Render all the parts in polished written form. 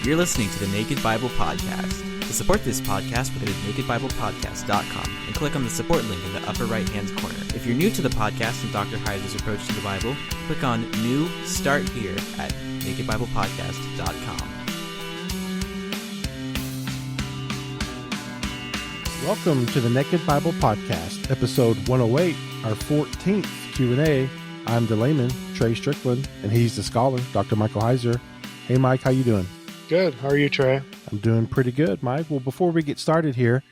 You're listening to the Naked Bible Podcast. To support this podcast, go to nakedbiblepodcast.com and click on the support link in the upper right-hand corner. If you're new to the podcast and Dr. Heiser's approach to the Bible, click on New Start Here at nakedbiblepodcast.com. Welcome to the Naked Bible Podcast, episode 108, our 14th Q&A. I'm the layman, Trey Strickland, and he's the scholar, Dr. Michael Heiser. Hey, Mike, how you doing? Good. How are you, Trey? I'm doing pretty good, Mike. Well, before we get started here,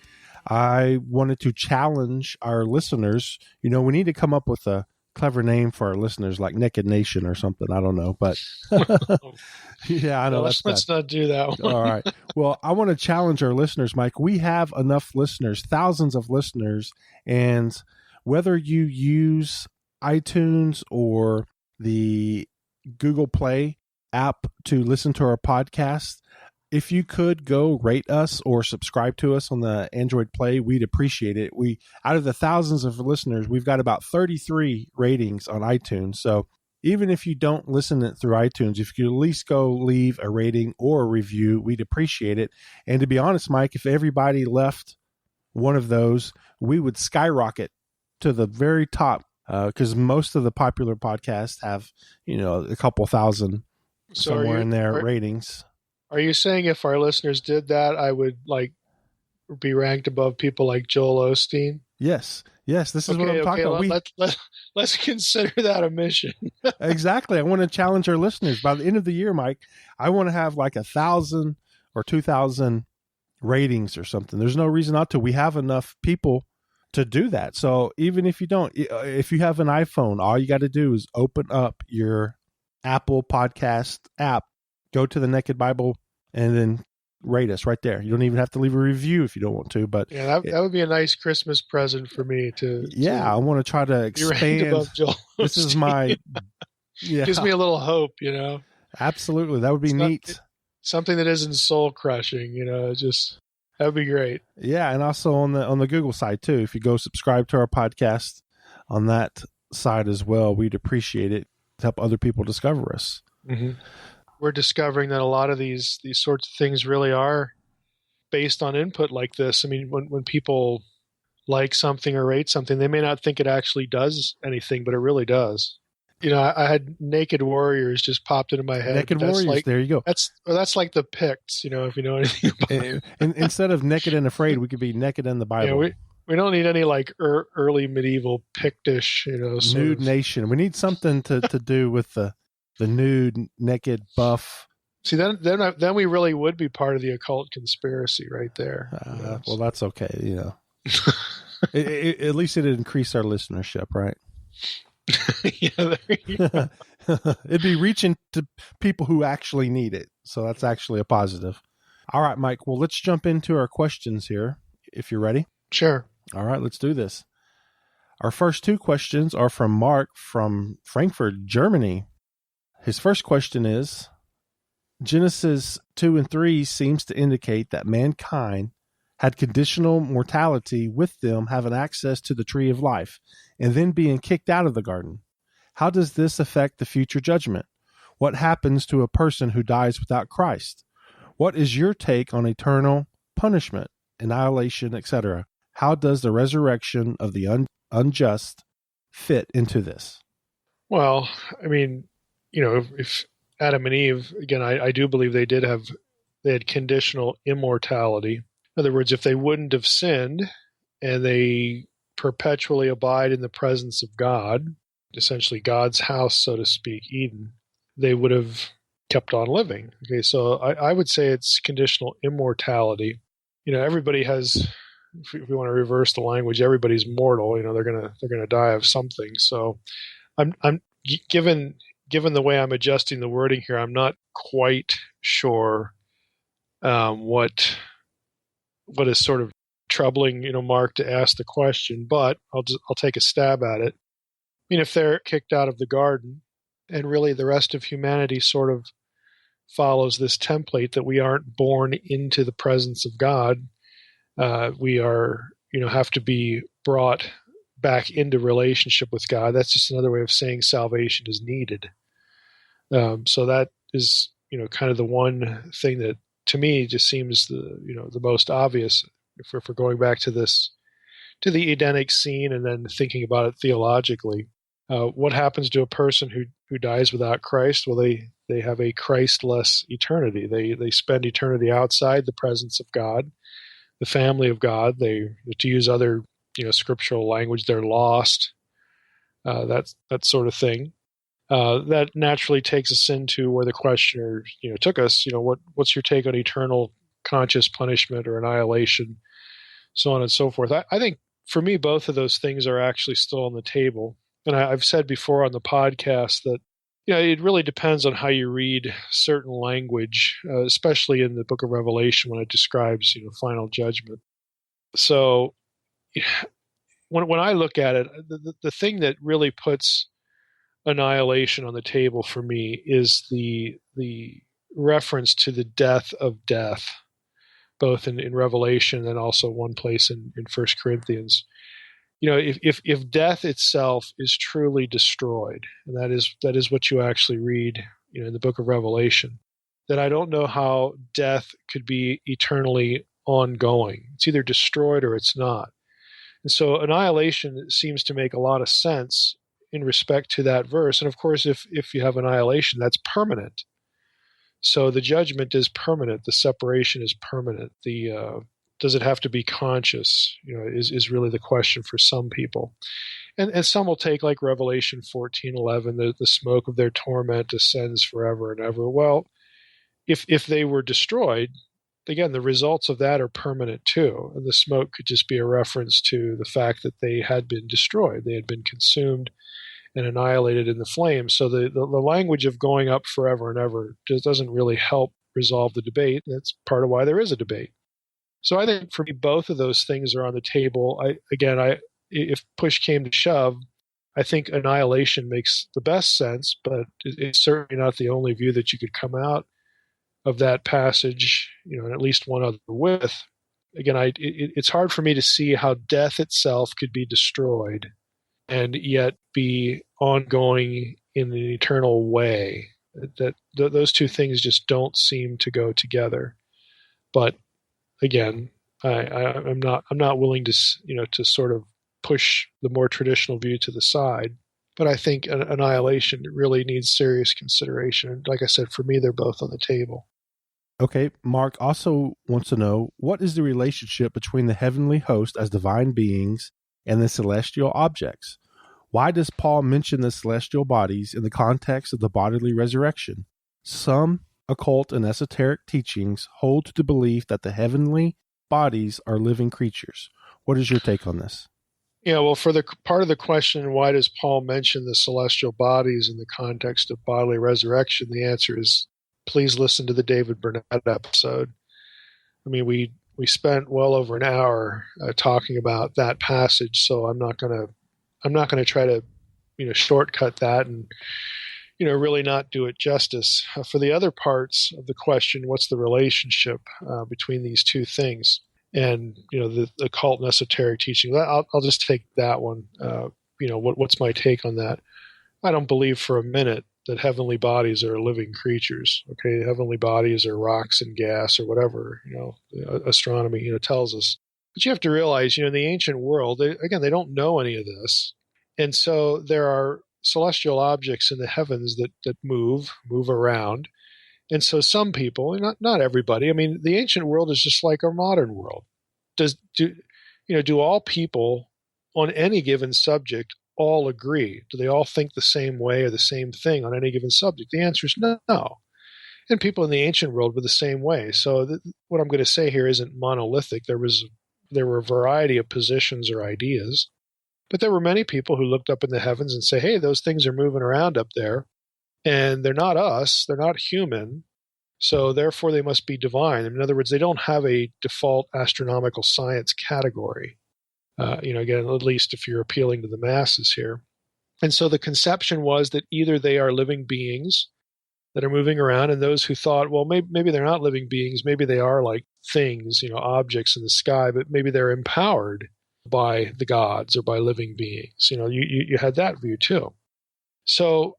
I wanted to challenge our listeners. You know, we need to come up with a clever name for our listeners, like Naked Nation or something. I don't know, but yeah, I know. Well, let's not do that one. All right. Well, I want to challenge our listeners, Mike. We have enough listeners, thousands of listeners, and whether you use iTunes or the Google Play app to listen to our podcast, if you could go rate us or subscribe to us on the Android Play, we'd appreciate it. We, out of the thousands of listeners, we've got about 33 ratings on iTunes. So even if you don't listen it through iTunes, if you could at least go leave a rating or a review, we'd appreciate it. And to be honest, Mike, if everybody left one of those, we would skyrocket to the very top, because most of the popular podcasts have, you know, a couple thousand somewhere in their ratings. Are you saying if our listeners did that, I would be ranked above people like Joel Osteen? Yes. This is what I'm talking about. Let's consider that a mission. Exactly. I want to challenge our listeners. By the end of the year, Mike, I want to have like 1,000 or 2,000 ratings or something. There's no reason not to. We have enough people to do that. So even if you don't, if you have an iPhone, all you got to do is open up your Apple Podcast app, go to the Naked Bible, and then rate us right there. You don't even have to leave a review if you don't want to. But yeah, that would be a nice Christmas present for me to. Yeah, I want to try to expand. This is my. Yeah, gives me a little hope, you know. Absolutely, that would be neat. Something that isn't soul crushing, you know. Just that would be great. Yeah, and also on the Google side too. If you go subscribe to our podcast on that side as well, we'd appreciate it. Help other people discover us. Mm-hmm. We're discovering that a lot of these sorts of things really are based on input like this. I mean, when people like something or rate something, they may not think it actually does anything, but it really does. You know, I had Naked Warriors just popped into my head. Naked Warriors, there you go. That's like the Picts, you know, if you know anything about it. And instead of Naked and Afraid, we could be Naked in the Bible. Yeah, we don't need any like early medieval Pictish, you know. Nude nation. We need something to do with the nude, naked, buff. See, then we really would be part of the occult conspiracy right there. Well, that's okay, you know. At least it'd increase our listenership, right? Yeah, there you go. It'd be reaching to people who actually need it. So that's actually a positive. All right, Mike. Well, let's jump into our questions here, if you're ready. Sure. All right, let's do this. Our first two questions are from Mark from Frankfurt, Germany. His first question is, Genesis 2 and 3 seems to indicate that mankind had conditional mortality with them having access to the tree of life and then being kicked out of the garden. How does this affect the future judgment? What happens to a person who dies without Christ? What is your take on eternal punishment, annihilation, etc.? How does the resurrection of the unjust fit into this? Well, I mean, you know, if Adam and Eve, again, I do believe they had conditional immortality. In other words, if they wouldn't have sinned and they perpetually abide in the presence of God, essentially God's house, so to speak, Eden, they would have kept on living. Okay, so I would say it's conditional immortality. You know, everybody has, if we want to reverse the language, everybody's mortal. You know, they're gonna die of something. So, I'm given the way I'm adjusting the wording here, I'm not quite sure what is sort of troubling, you know, Mark to ask the question, but I'll take a stab at it. I mean, if they're kicked out of the garden, and really the rest of humanity sort of follows this template that we aren't born into the presence of God. We are, have to be brought back into relationship with God. That's just another way of saying salvation is needed. So that is kind of the one thing that to me just seems the most obvious if we're going back to the Edenic scene and then thinking about it theologically. What happens to a person who dies without Christ? Well, they have a Christless eternity. They spend eternity outside the presence of God, the family of God. They, to use other scriptural language, they're lost. That sort of thing. That naturally takes us into where the questioner took us. What's your take on eternal conscious punishment or annihilation, so on and so forth. I think for me, both of those things are actually still on the table. And I've said before on the podcast that it really depends on how you read certain language, especially in the book of Revelation when it describes final judgment. So when I look at it, the thing that really puts annihilation on the table for me is the reference to the death of death, both in Revelation and also one place in 1 Corinthians. If death itself is truly destroyed, and that is what you actually read in the book of Revelation, then I don't know how death could be eternally ongoing. It's either destroyed or it's not. And so annihilation seems to make a lot of sense in respect to that verse. And of course, if you have annihilation, that's permanent. So the judgment is permanent. The separation is permanent. Does it have to be conscious? Is really the question for some people. And some will take like Revelation 14:11, the smoke of their torment ascends forever and ever. Well, if they were destroyed, again, the results of that are permanent too. And the smoke could just be a reference to the fact that they had been destroyed. They had been consumed and annihilated in the flames. So the language of going up forever and ever just doesn't really help resolve the debate. That's part of why there is a debate. So I think for me, both of those things are on the table. If push came to shove, I think annihilation makes the best sense, but it's certainly not the only view that you could come out of that passage, and at least one other with. Again, it's hard for me to see how death itself could be destroyed and yet be ongoing in an eternal way. Those two things just don't seem to go together. But again, I'm not willing to to sort of push the more traditional view to the side. But I think annihilation really needs serious consideration. And like I said, for me, they're both on the table. Okay, Mark also wants to know, what is the relationship between the heavenly host as divine beings and the celestial objects? Why does Paul mention the celestial bodies in the context of the bodily resurrection? Some occult and esoteric teachings hold to the belief that the heavenly bodies are living creatures. What is your take on this? Yeah, well, for the part of the question, why does Paul mention the celestial bodies in the context of bodily resurrection? The answer is, please listen to the David Burnett episode. I mean, we spent well over an hour talking about that passage, so I'm not going to try to shortcut that and really not do it justice. For the other parts of the question, what's the relationship between these two things? And the occult and esoteric teaching. I'll just take that one. What's my take on that? I don't believe for a minute that heavenly bodies are living creatures. Okay, heavenly bodies are rocks and gas or whatever astronomy tells us. But you have to realize, in the ancient world, they don't know any of this, and so there are celestial objects in the heavens that move around. And so some people, not everybody, I mean, the ancient world is just like our modern world. Do all people on any given subject all agree? Do they all think the same way or the same thing on any given subject? The answer is no. And people in the ancient world were the same way. So what I'm going to say here isn't monolithic. There were a variety of positions or ideas, but there were many people who looked up in the heavens and say, hey, those things are moving around up there. And they're not us, they're not human, so therefore they must be divine. In other words, they don't have a default astronomical science category. Again, at least if you're appealing to the masses here. And so the conception was that either they are living beings that are moving around, and those who thought, well, maybe they're not living beings, maybe they are like things, objects in the sky, but maybe they're empowered by the gods or by living beings. You had that view too. So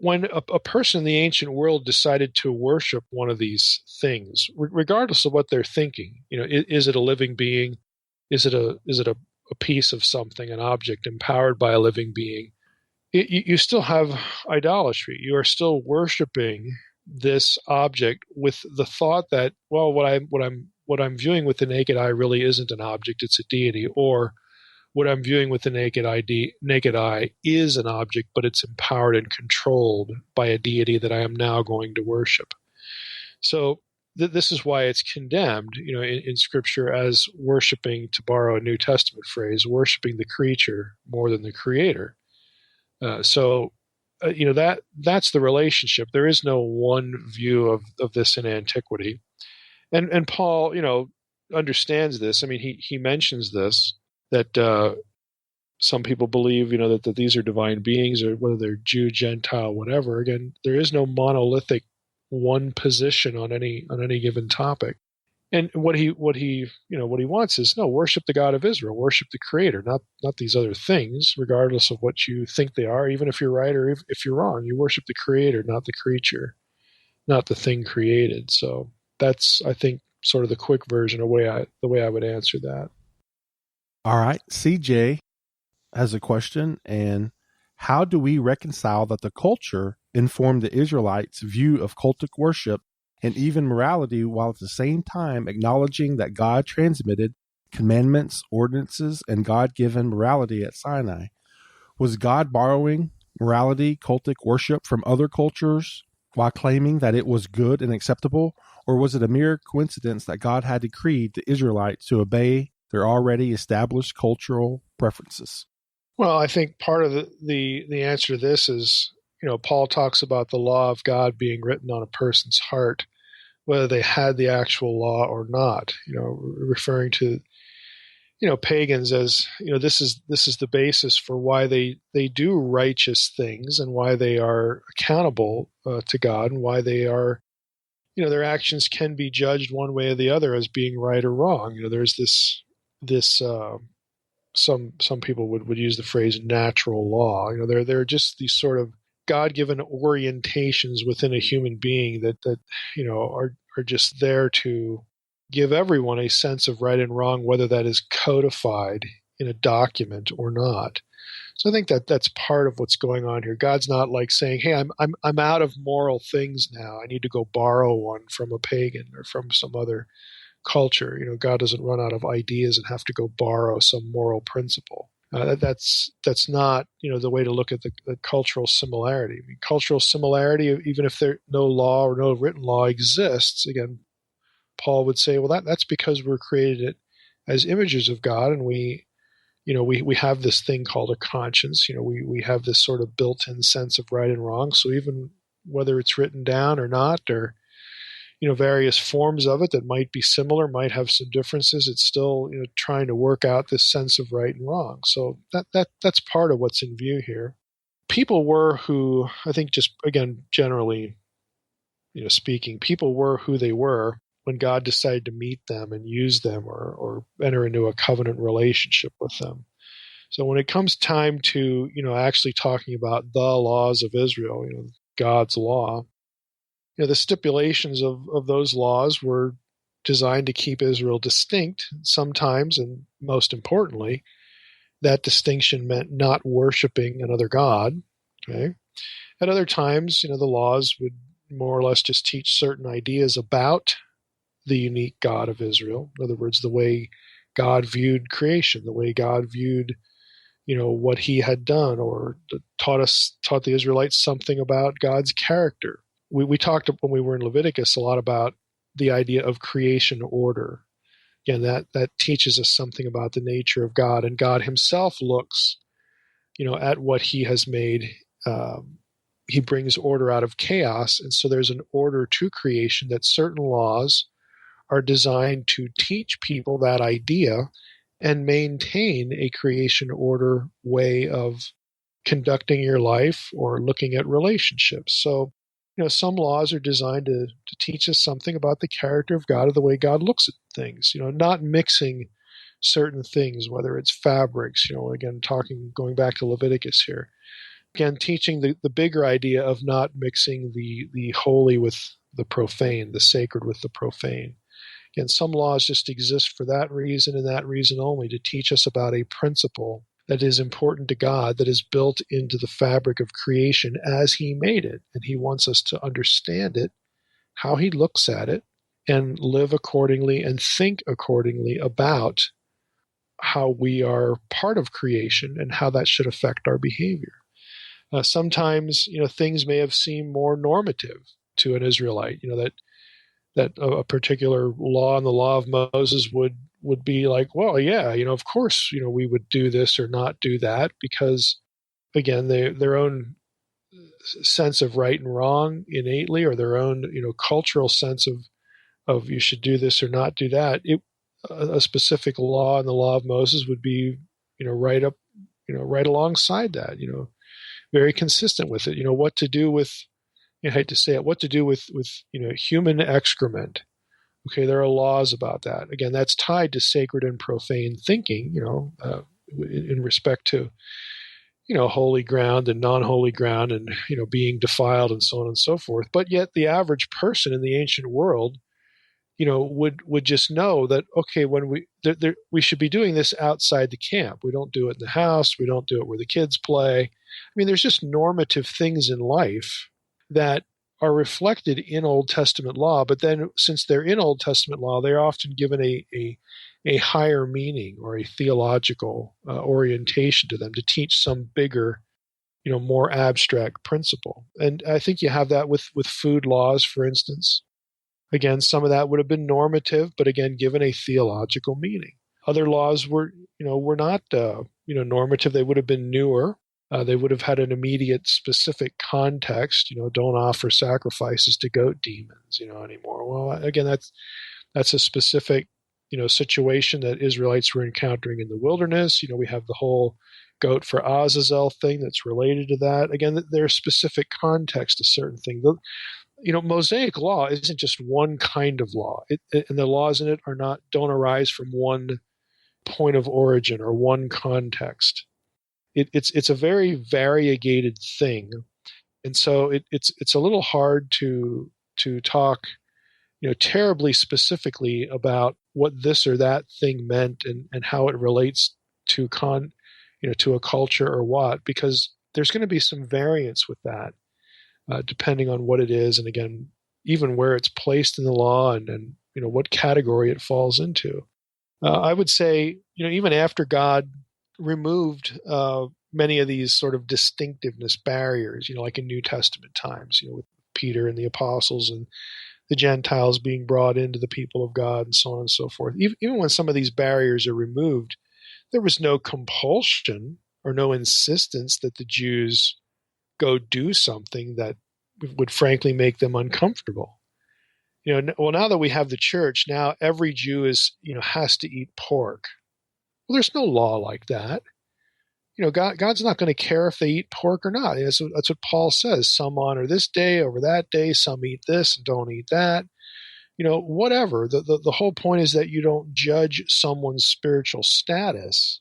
when a person in the ancient world decided to worship one of these things, regardless of what they're thinking, is it a living being? Is it a piece of something, an object empowered by a living being? You still have idolatry. You are still worshiping this object with the thought that, well, what I'm viewing with the naked eye really isn't an object; it's a deity. Or what I'm viewing with the naked eye is an object, but it's empowered and controlled by a deity that I am now going to worship. So this is why it's condemned, in Scripture as worshiping, to borrow a New Testament phrase, worshiping the creature more than the Creator. That's the relationship. There is no one view of this in antiquity, and Paul, understands this. I mean, he mentions this, that some people believe, that these are divine beings, or whether they're Jew, Gentile, whatever. Again, there is no monolithic one position on any given topic. And what he wants is, no, worship the God of Israel, worship the Creator, not these other things, regardless of what you think they are. Even if you're right or if you're wrong, you worship the Creator, not the creature, not the thing created. So that's, I think, sort of the quick version of the way I would answer that. All right, CJ has a question, and how do we reconcile that the culture informed the Israelites' view of cultic worship and even morality, while at the same time acknowledging that God transmitted commandments, ordinances, and God-given morality at Sinai? Was God borrowing morality, cultic worship from other cultures while claiming that it was good and acceptable, or was it a mere coincidence that God had decreed the Israelites to obey their already established cultural preferences? Well, I think part of the answer to this is, Paul talks about the law of God being written on a person's heart, whether they had the actual law or not, referring to, pagans as, this is the basis for why they do righteous things and why they are accountable to God, and why they are, their actions can be judged one way or the other as being right or wrong. There's this some people would use the phrase natural law. There are just these sort of God-given orientations within a human being that are just there to give everyone a sense of right and wrong, whether that is codified in a document or not. So I think that's part of what's going on here. God's not like saying, "Hey, I'm out of moral things now. I need to go borrow one from a pagan or from some other culture." God doesn't run out of ideas and have to go borrow some moral principle. That's not the way to look at the cultural similarity. I mean, cultural similarity, even if there no law or no written law exists, again, Paul would say, well, that's because we're created as images of God, and we have this thing called a conscience. We have this sort of built-in sense of right and wrong. So even whether it's written down or not, or various forms of it that might be similar, might have some differences, it's still trying to work out this sense of right and wrong. So that's part of what's in view here. People were who, I think, just again generally speaking, people were who they were when God decided to meet them and use them or enter into a covenant relationship with them. So when it comes time to actually talking about the laws of Israel, God's law, the stipulations of those laws were designed to keep Israel distinct sometimes, and most importantly, that distinction meant not worshiping another god. Okay. At other times, the laws would more or less just teach certain ideas about the unique God of Israel. In other words, the way God viewed creation, the way God viewed, what he had done, or taught the Israelites something about God's character. We talked when we were in Leviticus a lot about the idea of creation order. Again, that teaches us something about the nature of God, and God himself looks, at what he has made. He brings order out of chaos, and so there's an order to creation, that certain laws are designed to teach people that idea and maintain a creation order way of conducting your life or looking at relationships. So, some laws are designed to teach us something about the character of God or the way God looks at things, not mixing certain things, whether it's fabrics, again, going back to Leviticus here, again, teaching the bigger idea of not mixing the holy with the profane, the sacred with the profane. Again, some laws just exist for that reason and that reason only, to teach us about a principle that is important to God, that is built into the fabric of creation as He made it. And He wants us to understand it, how He looks at it, and live accordingly and think accordingly about how we are part of creation and how that should affect our behavior. Sometimes, things may have seemed more normative to an Israelite, that a particular law in the law of Moses would be like, well, yeah, of course, we would do this or not do that, because, again, their own sense of right and wrong innately, or their own, cultural sense of you should do this or not do that. A specific law in the law of Moses would be, right alongside that, very consistent with it. What to do with, I hate to say it, what to do with human excrement. Okay, there are laws about that. Again, that's tied to sacred and profane thinking, in respect to, holy ground and non-holy ground, and, being defiled and so on and so forth. But yet the average person in the ancient world, would just know that, okay, when we should be doing this outside the camp. We don't do it in the house. We don't do it where the kids play. I mean, there's just normative things in life that are reflected in Old Testament law, but then since they're in Old Testament law, they're often given a higher meaning or a theological orientation to them, to teach some bigger, more abstract principle. And I think you have that with food laws, for instance. Again, some of that would have been normative, but again, given a theological meaning. Other laws were not, normative. They would have been newer. They would have had an immediate, specific context. Don't offer sacrifices to goat demons, anymore. Well, again, that's a specific, situation that Israelites were encountering in the wilderness. We have the whole goat for Azazel thing that's related to that. Again, there's specific context to certain things. Mosaic law isn't just one kind of law, and the laws in it don't arise from one point of origin or one context. It's a very variegated thing, and so it's a little hard to talk, terribly specifically about what this or that thing meant and how it relates to to a culture or what, because there's going to be some variance with that. Depending on what it is, and again, even where it's placed in the law, and what category it falls into. I would say, even after God removed many of these sort of distinctiveness barriers, like in New Testament times, with Peter and the apostles and the Gentiles being brought into the people of God and so on and so forth. Even when some of these barriers are removed, there was no compulsion or no insistence that the Jews go do something that would frankly make them uncomfortable. Well, now that we have the church, now every Jew has to eat pork. Well, there's no law like that. God's not going to care if they eat pork or not. That's what Paul says. Some honor this day over that day. Some eat this and don't eat that. Whatever. The whole point is that you don't judge someone's spiritual status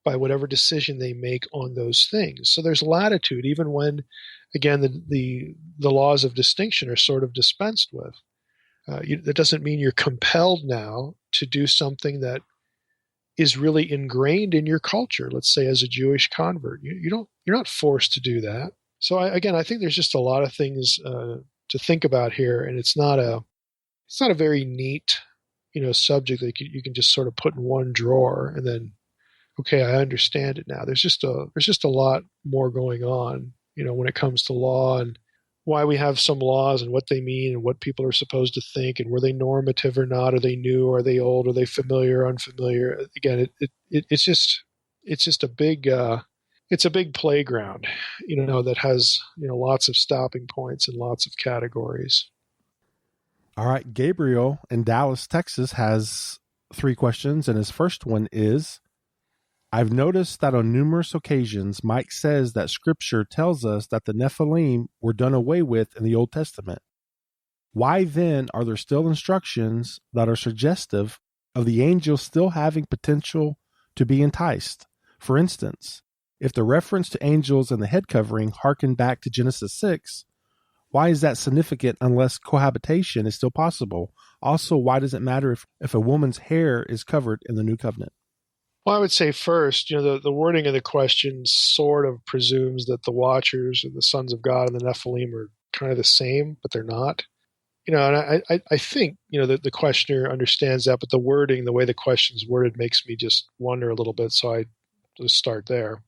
by whatever decision they make on those things. So there's latitude, even when, again, the laws of distinction are sort of dispensed with. That doesn't mean you're compelled now to do something that is really ingrained in your culture. Let's say as a Jewish convert, you're not forced to do that. So I think there's just a lot of things to think about here, and it's not a very neat, subject that you can just sort of put in one drawer and then, okay, I understand it now. There's just a lot more going on, when it comes to law, and why we have some laws and what they mean and what people are supposed to think, and were they normative or not? Are they new? Are they old? Are they familiar or unfamiliar? Again, it's just a big it's a big playground, that has lots of stopping points and lots of categories. All right, Gabriel in Dallas, Texas has 3 questions, and his first one is, I've noticed that on numerous occasions, Mike says that Scripture tells us that the Nephilim were done away with in the Old Testament. Why then are there still instructions that are suggestive of the angels still having potential to be enticed? For instance, If the reference to angels and the head covering harken back to Genesis 6, why is that significant unless cohabitation is still possible? Also, why does it matter if a woman's hair is covered in the new covenant? Well, I would say first, the wording of the question sort of presumes that the Watchers or the sons of God and the Nephilim are kind of the same, but they're not. And I think, that the questioner understands that, but the wording, the way the question's worded makes me just wonder a little bit, so I just start there.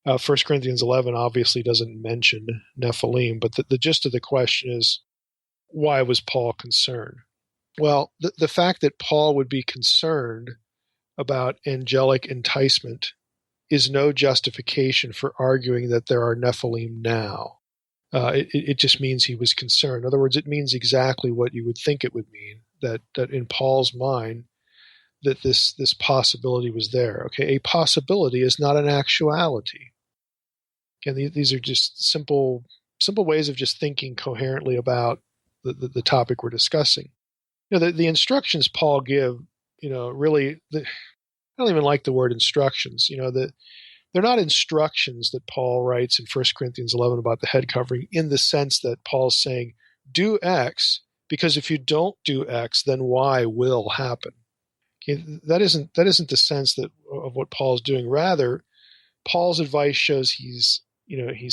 1 Corinthians 11 obviously doesn't mention Nephilim, but the gist of the question is, why was Paul concerned? Well, the fact that Paul would be concerned about angelic enticement is no justification for arguing that there are Nephilim now. It just means he was concerned. In other words, it means exactly what you would think it would mean, that in Paul's mind, that this possibility was there. Okay, a possibility is not an actuality. Again, these are just simple ways of just thinking coherently about the topic we're discussing. The instructions Paul give, really, I don't even like the word instructions. They're not instructions that Paul writes in 1 Corinthians 11 about the head covering in the sense that Paul's saying, do X, because if you don't do X, then Y will happen. Okay, that isn't the sense of what Paul's doing. Rather, Paul's advice shows he's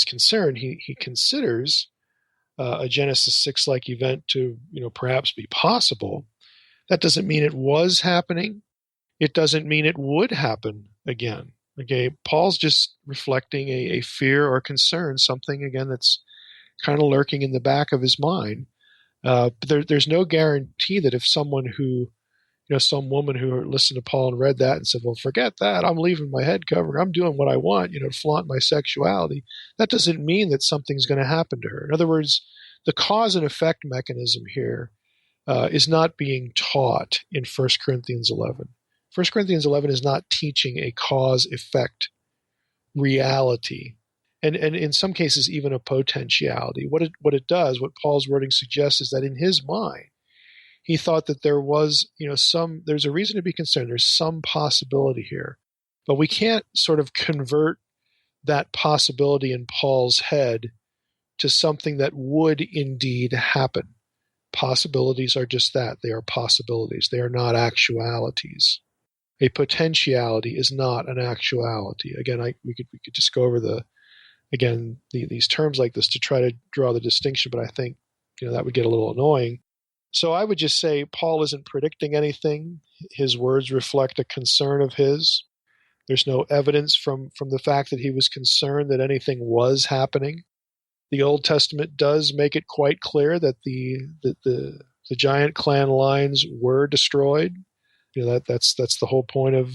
concerned. He considers a Genesis 6-like event to, perhaps be possible. That doesn't mean it was happening. It doesn't mean it would happen again. Okay, Paul's just reflecting a fear or concern, something, again, that's kind of lurking in the back of his mind. But there's no guarantee that if someone who, some woman who listened to Paul and read that and said, well, forget that, I'm leaving my head cover, I'm doing what I want, to flaunt my sexuality, that doesn't mean that something's going to happen to her. In other words, the cause and effect mechanism here is not being taught in 1 Corinthians 11. 1 Corinthians 11 is not teaching a cause-effect reality, and in some cases even a potentiality. What it does, what Paul's wording suggests, is that in his mind, he thought that there was, there's a reason to be concerned. There's some possibility here, but we can't sort of convert that possibility in Paul's head to something that would indeed happen. Possibilities are just that. They are possibilities. They are not actualities. A potentiality is not an actuality. Again, we could just go over these terms like this to try to draw the distinction, but I think that would get a little annoying. So I would just say Paul isn't predicting anything. His words reflect a concern of his. There's no evidence from the fact that he was concerned that anything was happening. The Old Testament does make it quite clear that the giant clan lines were destroyed. That's the whole point of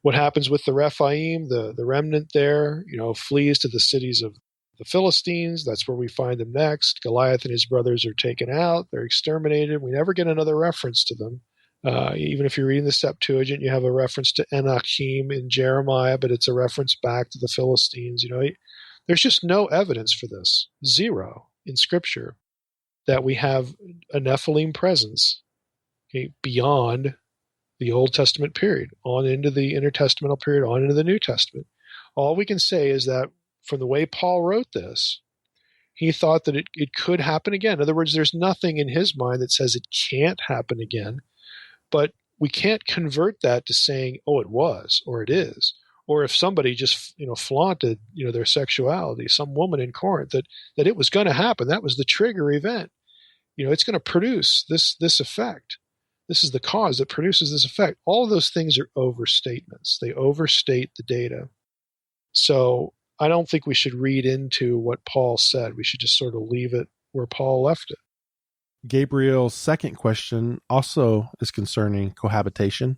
what happens with the Rephaim. The remnant there, flees to the cities of the Philistines. That's where we find them next. Goliath and his brothers are taken out. They're exterminated. We never get another reference to them. Even if you're reading the Septuagint, you have a reference to Anakim in Jeremiah, but it's a reference back to the Philistines. There's just no evidence for this. Zero in Scripture that we have a Nephilim presence beyond the Old Testament period, on into the intertestamental period, on into the New Testament. All we can say is that from the way Paul wrote this, he thought that it could happen again. In other words, there's nothing in his mind that says it can't happen again, but we can't convert that to saying, oh, it was, or it is. Or if somebody just, flaunted, their sexuality, some woman in Corinth, that it was going to happen. That was the trigger event. It's going to produce this effect. This is the cause that produces this effect. All of those things are overstatements. They overstate the data. So I don't think we should read into what Paul said. We should just sort of leave it where Paul left it. Gabriel's second question also is concerning cohabitation.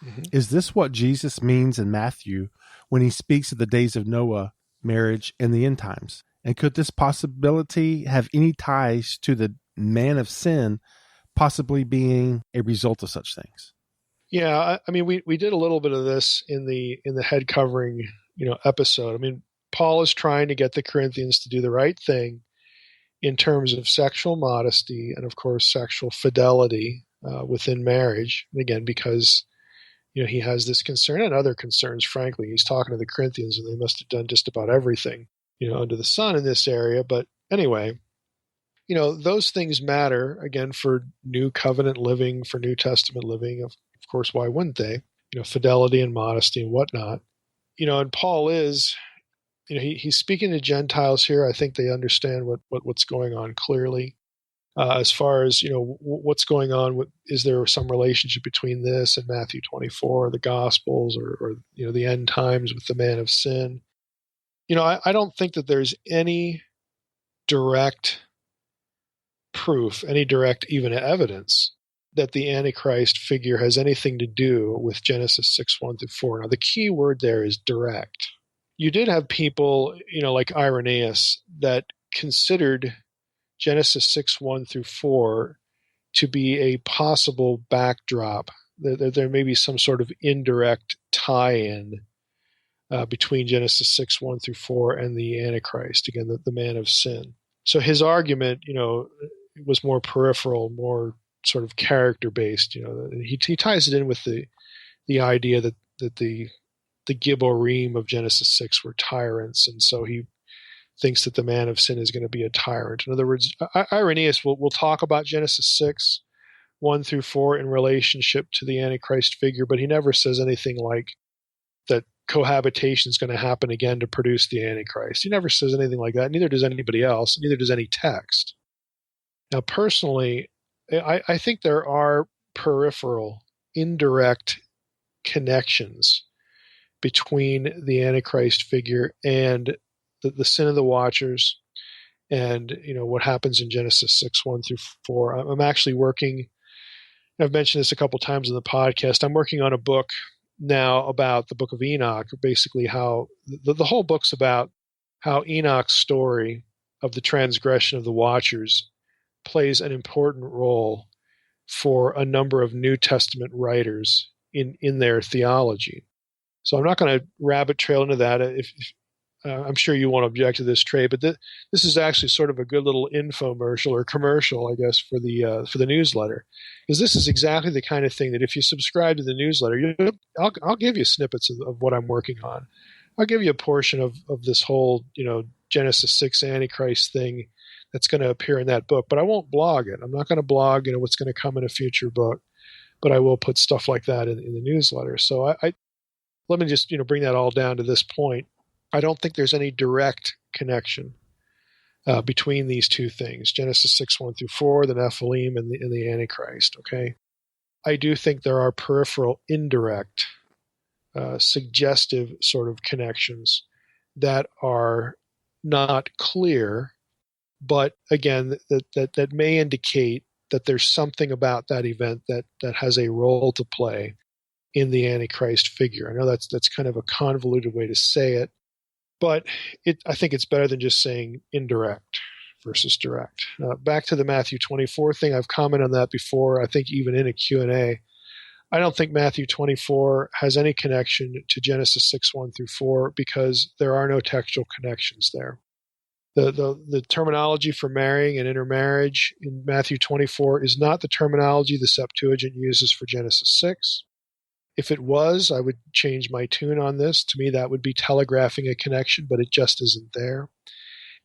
Mm-hmm. Is this what Jesus means in Matthew when he speaks of the days of Noah, marriage, and the end times? And could this possibility have any ties to the man of sin possibly being a result of such things? Yeah, I mean, we did a little bit of this in the head covering, episode. I mean, Paul is trying to get the Corinthians to do the right thing in terms of sexual modesty and, of course, sexual fidelity within marriage. And again, because he has this concern and other concerns, frankly. He's talking to the Corinthians, and they must have done just about everything, under the sun in this area. But anyway, those things matter, again, for New Covenant living, for New Testament living. Of course, why wouldn't they? Fidelity and modesty and whatnot. And Paul is, he's speaking to Gentiles here. I think they understand what's going on clearly. As far as, what's going on, is there some relationship between this and Matthew 24, the Gospels, or the end times with the man of sin? I don't think that there's any direct proof, any direct even evidence that the Antichrist figure has anything to do with Genesis 6:1-4. Now, the key word there is direct. You did have people, like Irenaeus, that considered Genesis 6:1-4 to be a possible backdrop. There may be some sort of indirect tie-in between Genesis 6:1-4 and the Antichrist, again, the man of sin. So his argument, was more peripheral, more sort of character-based. He ties it in with the idea that the Gibborim of Genesis 6 were tyrants, and so he thinks that the man of sin is going to be a tyrant. In other words, Irenaeus will talk about Genesis 6:1-4 in relationship to the Antichrist figure, but he never says anything like that cohabitation is going to happen again to produce the Antichrist. He never says anything like that. Neither does anybody else. Neither does any text. Now, personally, I think there are peripheral, indirect connections between the Antichrist figure and the sin of the Watchers, and what happens in Genesis 6:1-4. I'm actually working. I've mentioned this a couple times in the podcast. I'm working on a book now about the Book of Enoch. Basically, how the whole book's about how Enoch's story of the transgression of the Watchers plays an important role for a number of New Testament writers in their theology. So I'm not going to rabbit trail into that. I'm sure you won't object to this, Trey, but this is actually sort of a good little infomercial or commercial, I guess, for the newsletter, because this is exactly the kind of thing that if you subscribe to the newsletter, I'll give you snippets of what I'm working on. I'll give you a portion of this whole Genesis 6 Antichrist thing that's going to appear in that book, but I won't blog it. I'm not going to blog what's going to come in a future book, but I will put stuff like that in the newsletter. So I let me just bring that all down to this point. I don't think there's any direct connection between these two things, Genesis 6:1-4, the Nephilim, and the Antichrist. Okay, I do think there are peripheral, indirect, suggestive sort of connections that are not clear, but again, that may indicate that there's something about that event that has a role to play in the Antichrist figure. I know that's kind of a convoluted way to say it, but I think it's better than just saying indirect versus direct. Back to the Matthew 24 thing, I've commented on that before, I think even in a Q&A. I don't think Matthew 24 has any connection to Genesis 6:1-4 because there are no textual connections there. The terminology for marrying and intermarriage in Matthew 24 is not the terminology the Septuagint uses for Genesis 6. If it was, I would change my tune on this. To me, that would be telegraphing a connection, but it just isn't there.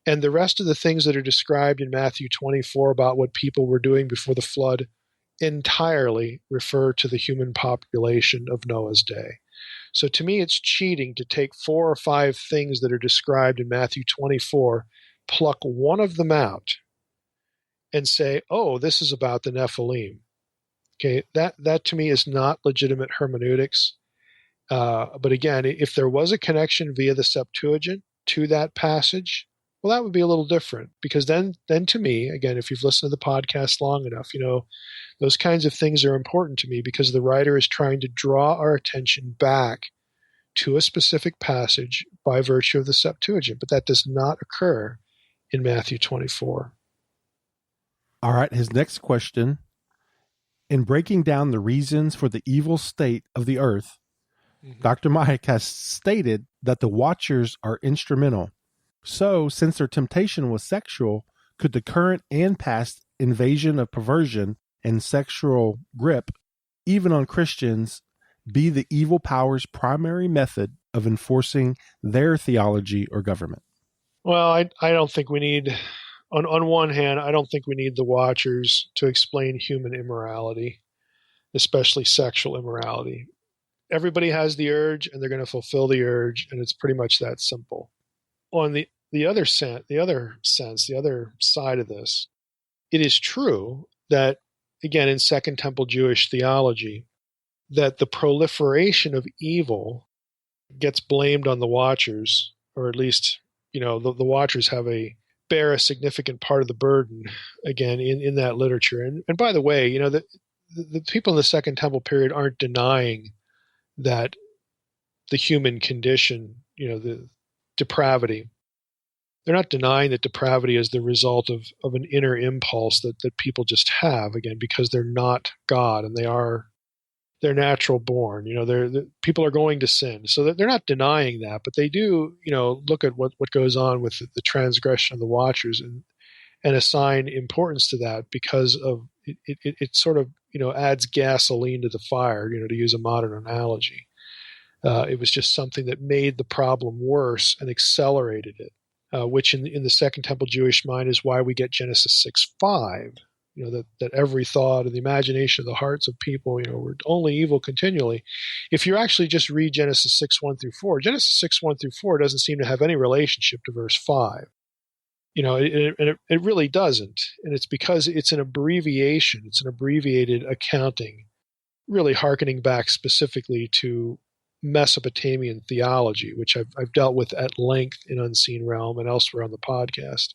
And the rest of the things that are described in Matthew 24 about what people were doing before the flood entirely refer to the human population of Noah's day. So to me, it's cheating to take 4 or 5 things that are described in Matthew 24, pluck one of them out, and say, oh, this is about the Nephilim. Okay, that to me is not legitimate hermeneutics. But again, if there was a connection via the Septuagint to that passage, well, that would be a little different, because then to me, again, if you've listened to the podcast long enough, those kinds of things are important to me because the writer is trying to draw our attention back to a specific passage by virtue of the Septuagint, but that does not occur in Matthew 24. All right, his next question. In breaking down the reasons for the evil state of the earth, Dr. Mike has stated that the Watchers are instrumental. So, since their temptation was sexual, could the current and past invasion of perversion and sexual grip, even on Christians, be the evil power's primary method of enforcing their theology or government? Well, I don't think we need, on one hand, I don't think we need the Watchers to explain human immorality, especially sexual immorality. Everybody has the urge, and they're going to fulfill the urge, and it's pretty much that simple. On the other sense, the other side of this, it is true that, again, in Second Temple Jewish theology, that the proliferation of evil gets blamed on the Watchers, or at least, the Watchers bear a significant part of the burden, again, in that literature. And by the way, the people in the Second Temple period aren't denying that the human condition, the depravity, they're not denying that depravity is the result of an inner impulse that people just have, again, because they're not God and they're natural born. People are going to sin. So they're not denying that, but they do, look at what goes on with the transgression of the Watchers and assign importance to that because of it sort of, adds gasoline to the fire, to use a modern analogy. It was just something that made the problem worse and accelerated it, which in the Second Temple Jewish mind is why we get Genesis 6:5. That every thought and the imagination of the hearts of people, were only evil continually. If you actually just read Genesis 6:1 through 4, Genesis 6:1 through 4 doesn't seem to have any relationship to verse 5. It really doesn't. And it's because it's an abbreviation. It's an abbreviated accounting, really hearkening back specifically to Mesopotamian theology, which I've dealt with at length in Unseen Realm and elsewhere on the podcast.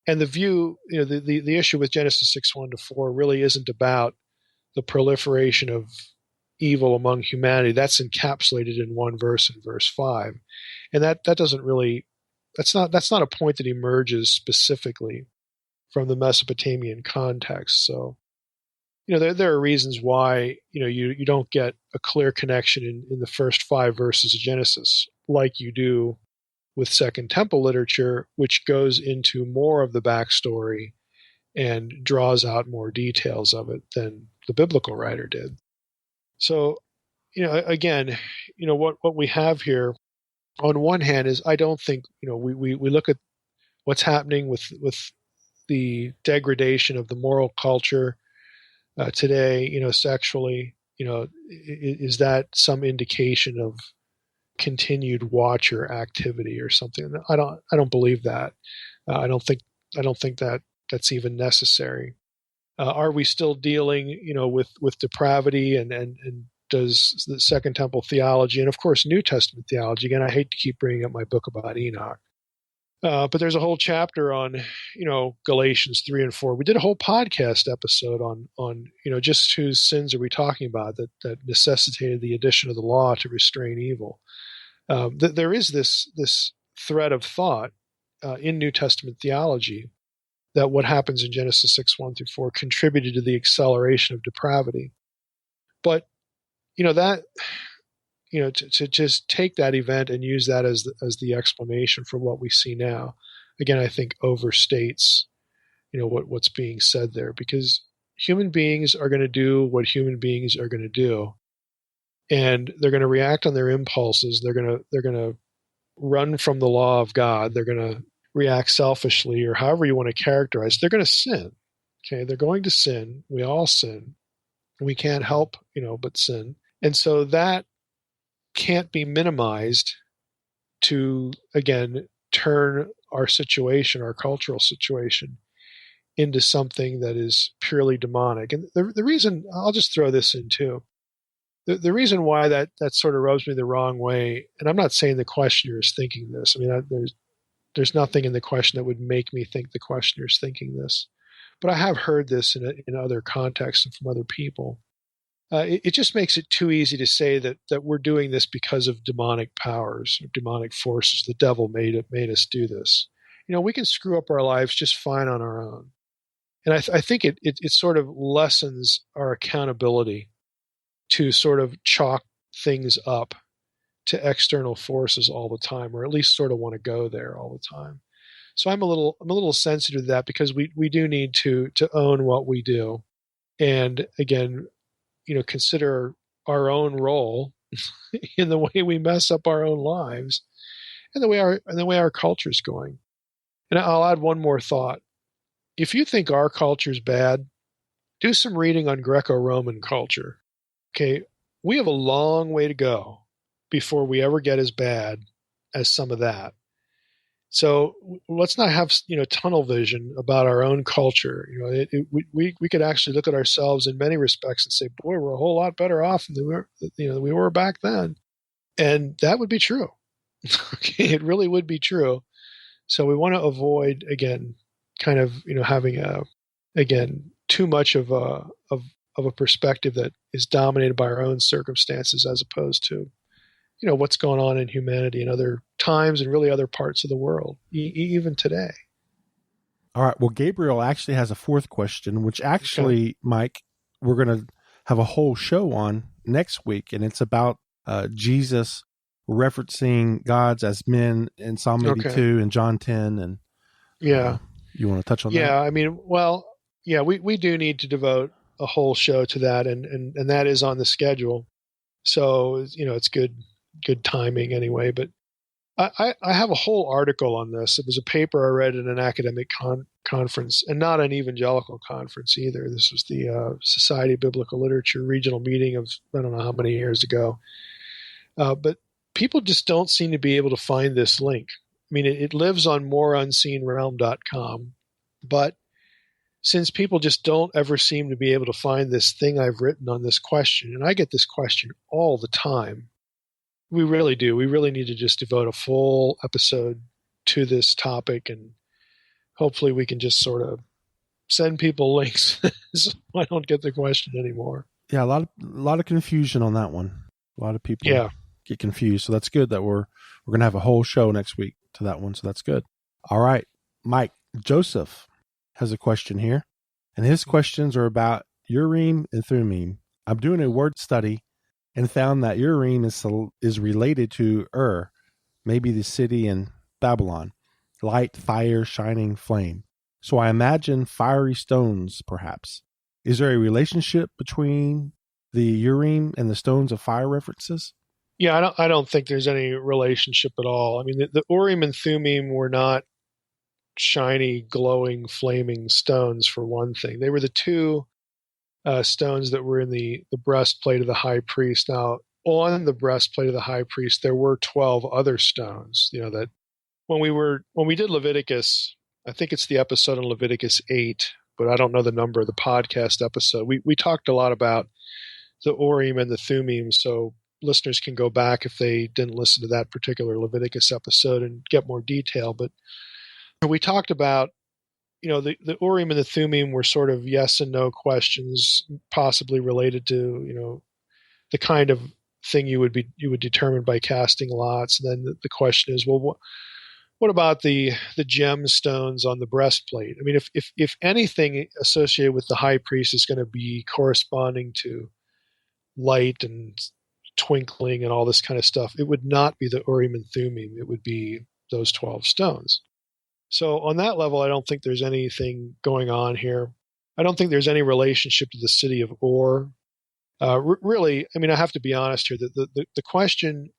And the view, the issue with Genesis 6:1 to 4 really isn't about the proliferation of evil among humanity. That's encapsulated in one verse in verse 5. And that doesn't really, that's not a point that emerges specifically from the Mesopotamian context. So, there are reasons why, you don't get a clear connection in the first 5 verses of Genesis like you do with Second Temple literature, which goes into more of the backstory and draws out more details of it than the biblical writer did. So, again, what we have here on one hand is, I don't think, we look at what's happening with the degradation of the moral culture today, sexually, is that some indication of continued Watcher activity or something? I don't believe that. I don't think that that's even necessary. Are we still dealing, with depravity and does the Second Temple theology and of course New Testament theology? Again, I hate to keep bringing up my book about Enoch, but there's a whole chapter on, Galatians 3 and 4. We did a whole podcast episode on just whose sins are we talking about that necessitated the addition of the law to restrain evil. There is this thread of thought in New Testament theology that what happens in Genesis 6:1 through 4 contributed to the acceleration of depravity. But to just take that event and use that as the explanation for what we see now, again, I think overstates what's being said there, because human beings are going to do what human beings are going to do. And they're going to react on their impulses. They're going to run from the law of God. They're going to react selfishly, or however you want to characterize. They're going to sin. Okay, they're going to sin. We all sin. We can't help, but sin. And so that can't be minimized to, again, turn our situation, our cultural situation, into something that is purely demonic. And the reason, I'll just throw this in too. The reason why that sort of rubs me the wrong way, and I'm not saying the questioner is thinking this. I mean, there's nothing in the question that would make me think the questioner is thinking this. But I have heard this in other contexts and from other people. It just makes it too easy to say that we're doing this because of demonic powers, or demonic forces. The devil made us do this. We can screw up our lives just fine on our own. And I think it sort of lessens our accountability to sort of chalk things up to external forces all the time, or at least sort of want to go there all the time. So I'm a little sensitive to that, because we do need to own what we do, and again, consider our own role in the way we mess up our own lives and the way our culture's going. And I'll add one more thought. If you think our culture's bad, do some reading on Greco-Roman culture. Okay, we have a long way to go before we ever get as bad as some of that. So let's not have tunnel vision about our own culture. We could actually look at ourselves in many respects and say, "Boy, we're a whole lot better off than we were back then," and that would be true. Okay, it really would be true. So we want to avoid again, kind of having too much of a perspective that is dominated by our own circumstances as opposed to what's going on in humanity in other times and really other parts of the world, even today. All right. Well, Gabriel actually has a fourth question, which actually, okay, Mike, we're going to have a whole show on next week, and it's about Jesus referencing gods as men in Psalm 82 and John 10. And you want to touch on that? Yeah, I mean, well, yeah, we do need to devote a whole show to that, and that is on the schedule. So it's good timing anyway. But I have a whole article on this. It was a paper I read at an academic conference, and not an evangelical conference either. This was the Society of Biblical Literature regional meeting of I don't know how many years ago. But people just don't seem to be able to find this link. I mean, it lives on moreunseenrealm.com, but since people just don't ever seem to be able to find this thing I've written on this question, and I get this question all the time, we really do. We really need to just devote a full episode to this topic, and hopefully we can just sort of send people links so I don't get the question anymore. Yeah, a lot of confusion on that one. A lot of people get confused. So that's good that we're going to have a whole show next week to that one. So that's good. All right, Mike, Joseph has a question here, and his questions are about Urim and Thummim. I'm doing a word study and found that Urim is related to maybe the city in Babylon, light, fire, shining flame. So I imagine fiery stones, perhaps. Is there a relationship between the Urim and the stones of fire references? Yeah, I don't think there's any relationship at all. I mean, the Urim and Thummim were not shiny, glowing, flaming stones, for one thing. They were the two stones that were in the breastplate of the high priest. Now, on the breastplate of the high priest, there were 12 other stones. That when we did Leviticus, I think it's the episode in Leviticus 8, but I don't know the number of the podcast episode. We talked a lot about the Urim and the Thummim, so listeners can go back if they didn't listen to that particular Leviticus episode and get more detail. But we talked about, the Urim and the Thummim were sort of yes and no questions, possibly related to, the kind of thing you would determine by casting lots. And then the question is, well, what about the gemstones on the breastplate? I mean, if anything associated with the high priest is going to be corresponding to light and twinkling and all this kind of stuff, it would not be the Urim and Thummim. It would be those 12 stones. So on that level, I don't think there's anything going on here. I don't think there's any relationship to the city of Ur. Really, I mean, I have to be honest here. The question,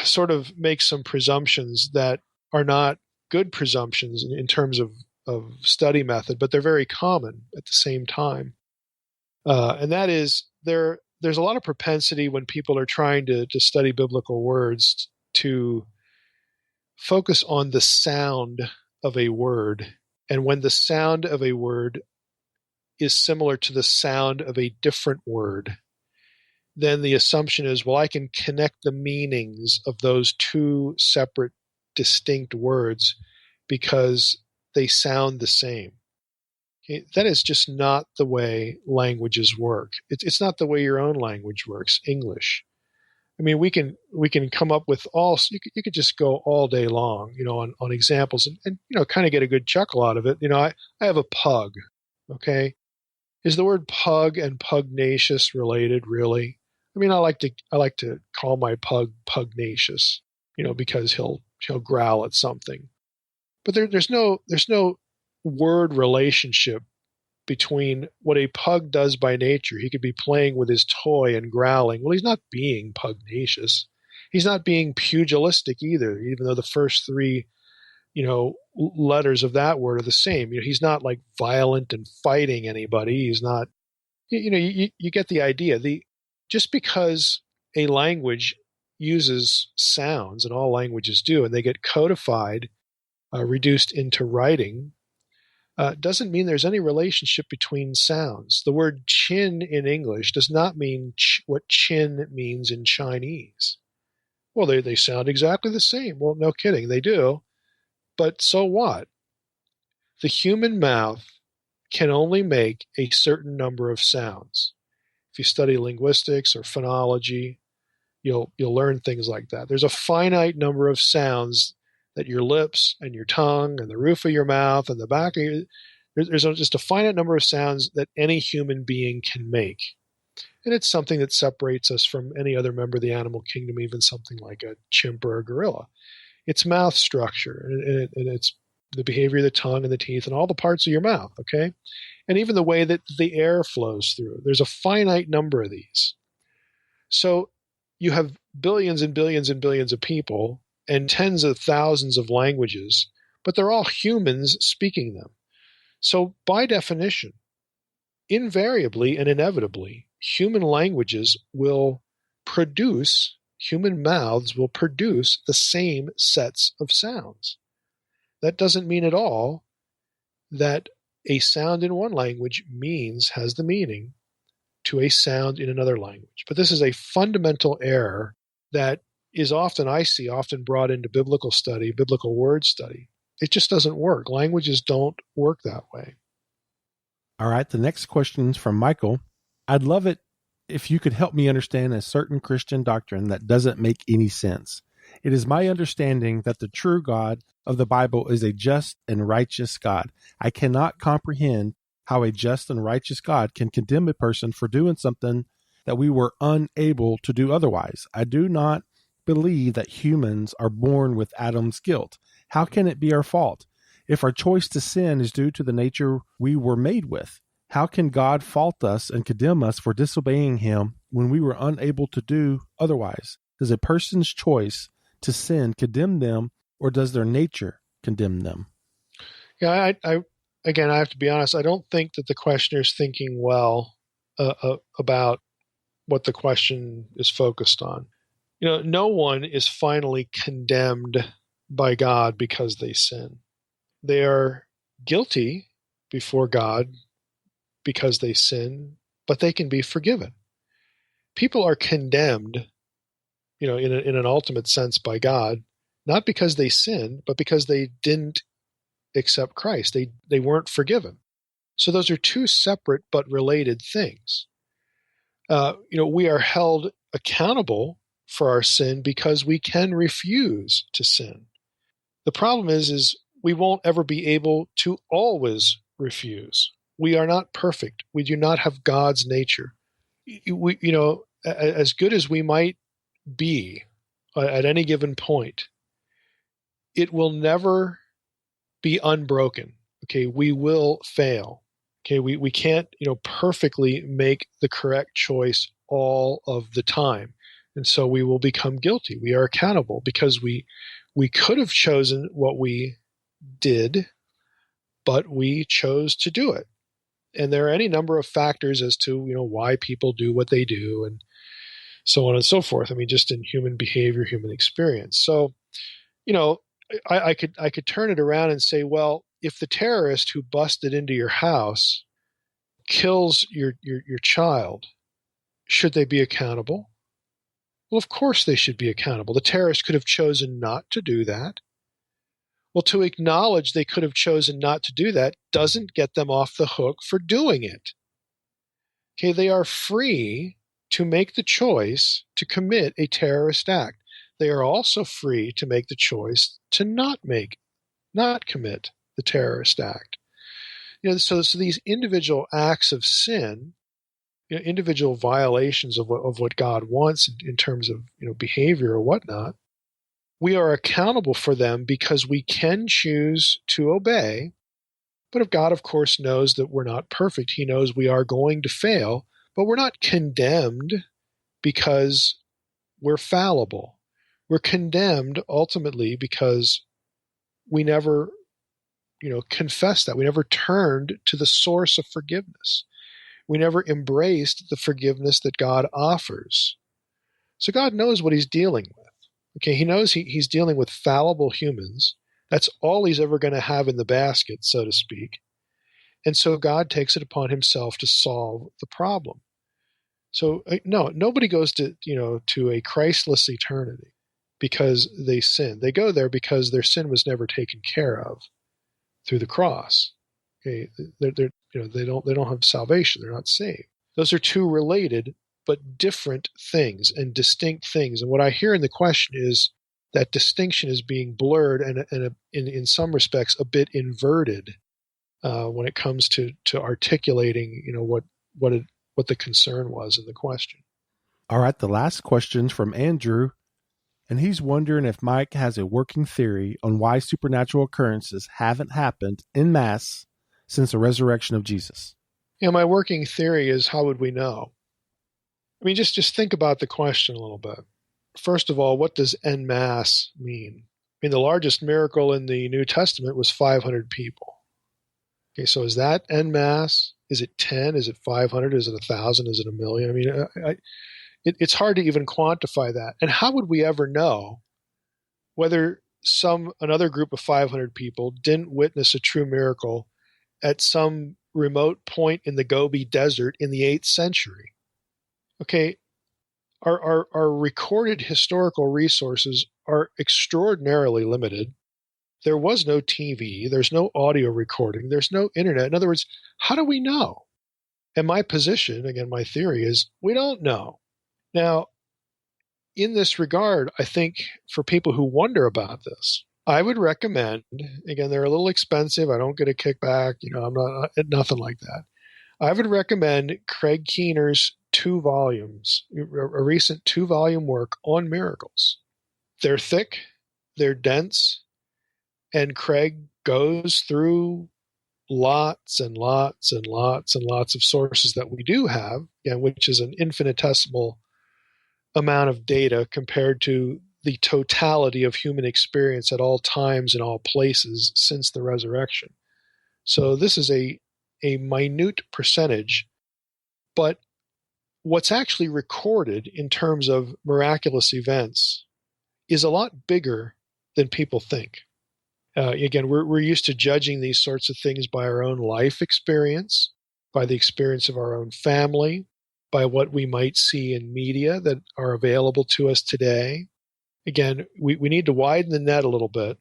sort of makes some presumptions that are not good presumptions in terms of study method, but they're very common at the same time. And that is there's a lot of propensity when people are trying to study biblical words to focus on the sound of a word. And when the sound of a word is similar to the sound of a different word, then the assumption is, well, I can connect the meanings of those two separate, distinct words because they sound the same. Okay? That is just not the way languages work. It's not the way your own language works, English. I mean, we can come up with you could just go all day long, on examples and kind of get a good chuckle out of it. I have a pug. Okay. Is the word pug and pugnacious related, really? I mean, I like to call my pug pugnacious, because he'll growl at something. But there's no word relationship between what a pug does by nature. He could be playing with his toy and growling. Well, he's not being pugnacious. He's not being pugilistic either, even though the first three, letters of that word are the same. He's not like violent and fighting anybody. He's not, you get the idea. Just because a language uses sounds, and all languages do, and they get codified, reduced into writing, doesn't mean there's any relationship between sounds. The word chin in English does not mean what chin means in Chinese. Well, they sound exactly the same. Well, no kidding, they do. But so what? The human mouth can only make a certain number of sounds. If you study linguistics or phonology, you'll learn things like that. There's a finite number of sounds that your lips and your tongue and the roof of your mouth and the back of your, there's just a finite number of sounds that any human being can make. And it's something that separates us from any other member of the animal kingdom, even something like a chimp or a gorilla. It's mouth structure, and it's the behavior of the tongue and the teeth and all the parts of your mouth, okay? And even the way that the air flows through. There's a finite number of these. So you have billions and billions and billions of people and tens of thousands of languages, but they're all humans speaking them. So by definition, invariably and inevitably, human mouths will produce the same sets of sounds. That doesn't mean at all that a sound in one language has the meaning to a sound in another language. But this is a fundamental error that is often brought into biblical study, biblical word study. It just doesn't work. Languages don't work that way. All right, the next question is from Michael. I'd love it if you could help me understand a certain Christian doctrine that doesn't make any sense. It is my understanding that the true God of the Bible is a just and righteous God. I cannot comprehend how a just and righteous God can condemn a person for doing something that we were unable to do otherwise. I do not believe that humans are born with Adam's guilt. How can it be our fault? If our choice to sin is due to the nature we were made with, how can God fault us and condemn us for disobeying him when we were unable to do otherwise? Does a person's choice to sin condemn them, or does their nature condemn them? Yeah, I have to be honest. I don't think that the questioner is thinking well about what the question is focused on. No one is finally condemned by God because they sin. They are guilty before God because they sin, but they can be forgiven. People are condemned, in an ultimate sense by God, not because they sinned, but because they didn't accept Christ. They weren't forgiven. So those are two separate but related things. We are held accountable for our sin because we can refuse to sin. The problem is we won't ever be able to always refuse. We are not perfect. We do not have God's nature. As good as we might be at any given point, it will never be unbroken. Okay, we will fail. Okay, we can't, perfectly make the correct choice all of the time. And so we will become guilty. We are accountable because we could have chosen what we did, but we chose to do it. And there are any number of factors as to, why people do what they do and so on and so forth. I mean, just in human behavior, human experience. So, I could turn it around and say, well, if the terrorist who busted into your house kills your child, should they be accountable? Well, of course they should be accountable. The terrorist could have chosen not to do that. Well, to acknowledge they could have chosen not to do that doesn't get them off the hook for doing it. Okay, they are free to make the choice to commit a terrorist act. They are also free to make the choice to not commit the terrorist act. So these individual acts of sin, individual violations of what God wants in terms of behavior or whatnot, we are accountable for them because we can choose to obey, But if God, of course, knows that we're not perfect, he knows we are going to fail, but we're not condemned because we're fallible. We're condemned ultimately because we never, confessed that. We never turned to the source of forgiveness. We never embraced the forgiveness that God offers. So God knows what he's dealing with. Okay, he knows he's dealing with fallible humans. That's all he's ever going to have in the basket, so to speak. And so God takes it upon himself to solve the problem. So no, nobody goes to a Christless eternity because they sinned. They go there because their sin was never taken care of through the cross. Okay, they don't have salvation. They're not saved. Those are two related but different things and distinct things. And what I hear in the question is that distinction is being blurred and in some respects a bit inverted when it comes to articulating what the concern was in the question. All right, the last question's from Andrew, and he's wondering if Mike has a working theory on why supernatural occurrences haven't happened en masse since the resurrection of Jesus. Yeah, my working theory is, how would we know? I mean, just think about the question a little bit. First of all, what does en masse mean? I mean, the largest miracle in the New Testament was 500 people. Okay, so is that en masse? Is it 10? Is it 500? Is it 1,000? Is it 1,000,000? I mean, it's hard to even quantify that. And how would we ever know whether another group of 500 people didn't witness a true miracle at some remote point in the Gobi Desert in the 8th century? Okay, our recorded historical resources are extraordinarily limited. There was no TV. There's no audio recording. There's no internet. In other words, how do we know? And my position, again, my theory is we don't know. Now, in this regard, I think for people who wonder about this, I would recommend, again, they're a little expensive. I don't get a kickback. I'm not nothing like that. I would recommend Craig Keener's 2 volumes, a recent 2-volume work on miracles. They're thick, they're dense, and Craig goes through lots and lots and lots and lots of sources that we do have, which is an infinitesimal amount of data compared to the totality of human experience at all times and all places since the resurrection. So this is a minute percentage, but what's actually recorded in terms of miraculous events is a lot bigger than people think. Again, we're used to judging these sorts of things by our own life experience, by the experience of our own family, by what we might see in media that are available to us today. Again, we need to widen the net a little bit,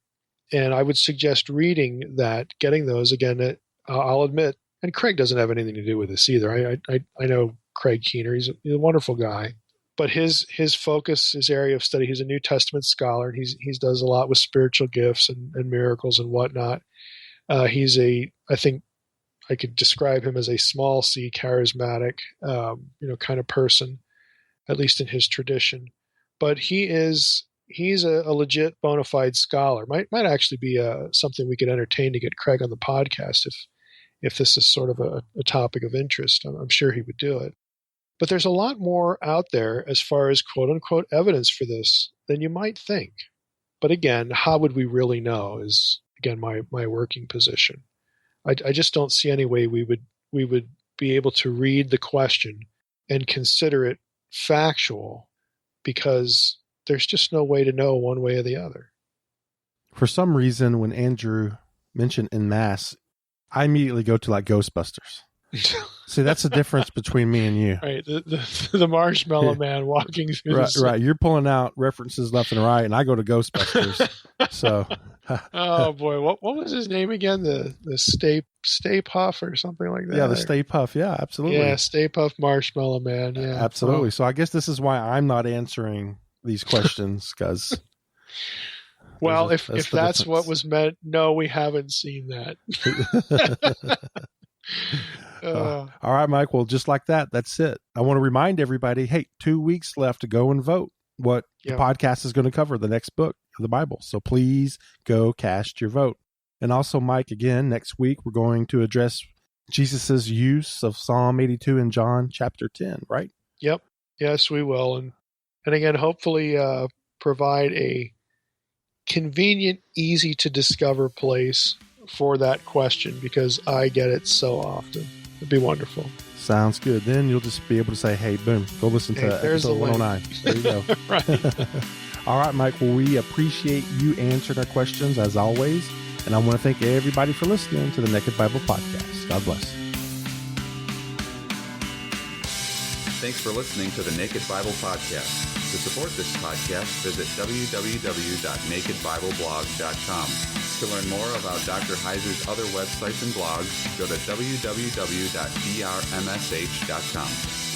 and I would suggest reading that, getting those. Again, I'll admit, and Craig doesn't have anything to do with this either. I know Craig Keener. He's a wonderful guy. But his focus, his area of study, he's a New Testament scholar, and he does a lot with spiritual gifts and miracles and whatnot. I think I could describe him as a small c charismatic, kind of person, at least in his tradition. But he's a legit bona fide scholar. Might actually be something we could entertain to get Craig on the podcast if this is sort of a topic of interest. I'm sure he would do it. But there's a lot more out there as far as quote-unquote evidence for this than you might think. But again, how would we really know is, again, my working position. I just don't see any way we would be able to read the question and consider it factual, because there's just no way to know one way or the other. For some reason, when Andrew mentioned en masse, I immediately go to like Ghostbusters. See, that's the difference between me and you. Right, the Marshmallow Man walking through. Right. You're pulling out references left and right, and I go to Ghostbusters. So, oh boy, what was his name again? The Stay Puff or something like that. Yeah, the Stay Puff. Yeah, absolutely. Yeah, Stay Puff Marshmallow Man. Yeah, absolutely. So I guess this is why I'm not answering these questions, because. Well, if that's what was meant, no, we haven't seen that. All right, Mike. Well, just like that, that's it. I want to remind everybody, hey, 2 weeks left to go and vote what the podcast is going to cover, the next book of the Bible. So please go cast your vote. And also, Mike, again, next week we're going to address Jesus's use of Psalm 82 in John chapter 10, right? Yep. Yes, we will. And again, hopefully provide a convenient, easy to discover place for that question, because I get it so often. It'd be wonderful. Sounds good. Then you'll just be able to say, hey, boom, go listen to episode 109. There you go. Right. All right, Mike. Well, we appreciate you answering our questions as always. And I want to thank everybody for listening to the Naked Bible Podcast. God bless. Thanks for listening to the Naked Bible Podcast. To support this podcast, visit www.nakedbibleblog.com. To learn more about Dr. Heiser's other websites and blogs, go to www.drmsh.com.